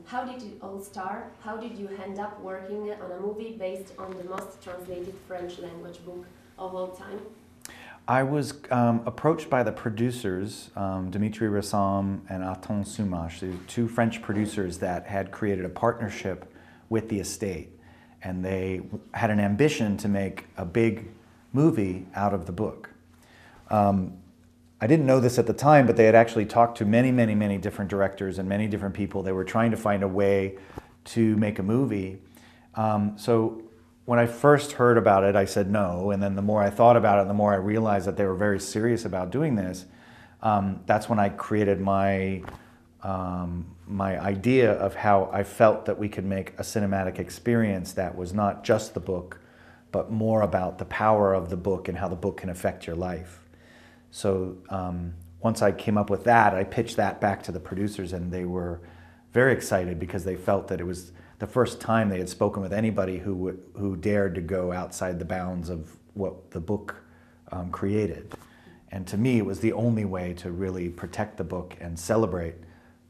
How did it all start? How did you end up working on a movie based on the most translated French language book of all time? I was approached by the producers, Dimitri Rassam and Aton Soumache, the two French producers that had created a partnership with the estate. And they had an ambition to make a big movie out of the book. I didn't know this at the time, but they had actually talked to many different directors and many different people. They were trying to find a way to make a movie. So when I first heard about it, I said no, and then the more I thought about it, the more I realized that they were very serious about doing this. That's when I created my idea of how I felt that we could make a cinematic experience that was not just the book, but more about the power of the book and how the book can affect your life. So once I came up with that, I pitched that back to the producers, and they were very excited because they felt that it was the first time they had spoken with anybody who dared to go outside the bounds of what the book created. And to me, it was the only way to really protect the book and celebrate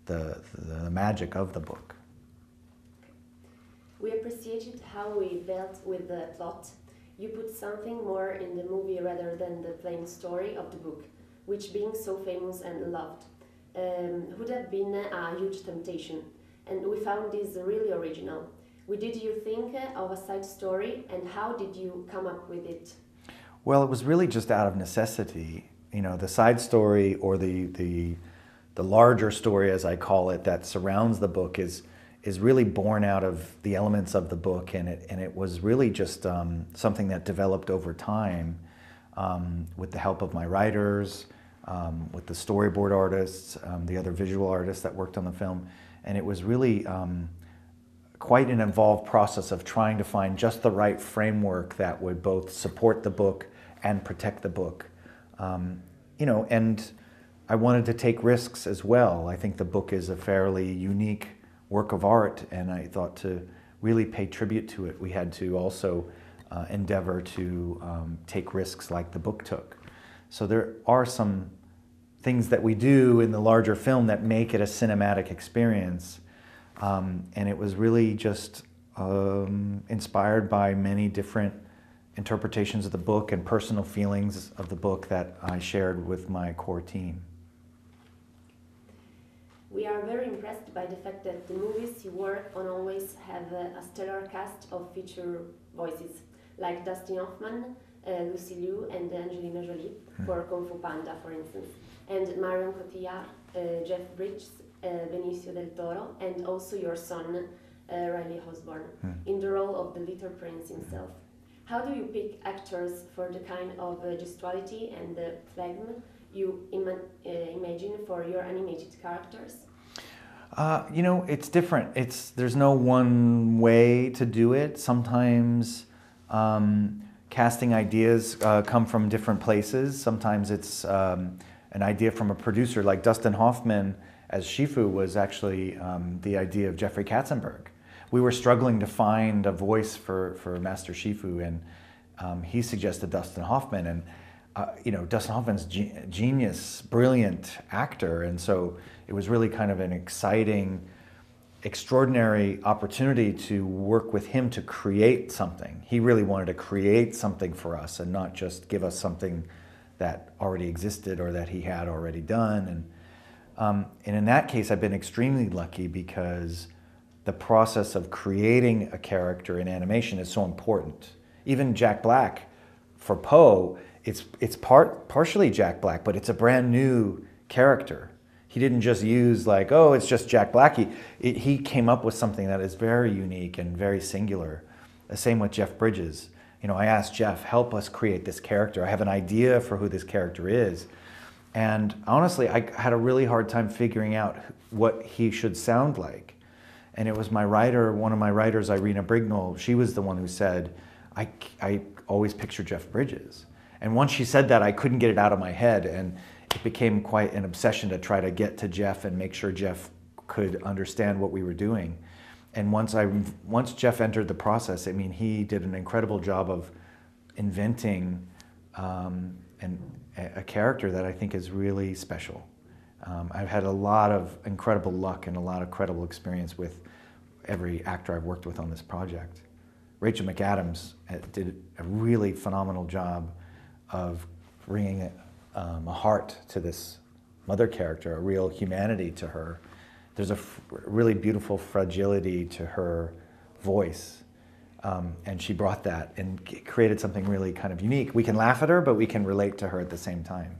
the magic of the book. We appreciated how we dealt with the plot. You put something more in the movie rather than the plain story of the book, which being so famous and loved would have been a huge temptation. And we found this really original. Did you think of a side story, and how did you come up with it? Well, it was really just out of necessity. You know, the side story, or the larger story, as I call it, that surrounds the book is really born out of the elements of the book, and it was really just something that developed over time with the help of my writers, with the storyboard artists, the other visual artists that worked on the film. And it was really quite an involved process of trying to find just the right framework that would both support the book and protect the book. You know, and I wanted to take risks as well. I think the book is a fairly unique work of art, and I thought to really pay tribute to it, we had to also endeavor to take risks like the book took. So there are some things that we do in the larger film that make it a cinematic experience. And it was really just inspired by many different interpretations of the book and personal feelings of the book that I shared with my core team. We are very impressed by the fact that the movies you work on always have a stellar cast of feature voices, like Dustin Hoffman, Lucy Liu, and Angelina Jolie for Kung Fu Panda, for instance, and Marion Cotillard, Jeff Bridges, Benicio del Toro, and also your son, Riley Osborne, in the role of the little prince himself. How do you pick actors for the kind of gestuality and the phlegm you imagine for your animated characters? You know, it's different. There's no one way to do it. Sometimes casting ideas come from different places. Sometimes it's an idea from a producer, like Dustin Hoffman as Shifu was actually the idea of Jeffrey Katzenberg. We were struggling to find a voice for Master Shifu, and he suggested Dustin Hoffman. And you know, Dustin Hoffman's genius, brilliant actor, and so it was really kind of an exciting, extraordinary opportunity to work with him to create something. He really wanted to create something for us and not just give us something that already existed or that he had already done. And in that case, I've been extremely lucky because the process of creating a character in animation is so important. Even Jack Black, for Poe, it's partially Jack Black, but it's a brand new character. He didn't just use like, oh, it's just Jack Black. He came up with something that is very unique and very singular. The same with Jeff Bridges. You know, I asked Jeff, help us create this character. I have an idea for who this character is. And honestly, I had a really hard time figuring out what he should sound like. And it was my writer, one of my writers, Irina Brignol, she was the one who said, I always picture Jeff Bridges. And once she said that, I couldn't get it out of my head, and it became quite an obsession to try to get to Jeff and make sure Jeff could understand what we were doing. And once Jeff entered the process, I mean, he did an incredible job of inventing a character that I think is really special. I've had a lot of incredible luck and a lot of credible experience with every actor I've worked with on this project. Rachel McAdams did a really phenomenal job of bringing a heart to this mother character, a real humanity to her. There's a really beautiful fragility to her voice, and she brought that and created something really kind of unique. We can laugh at her, but we can relate to her at the same time.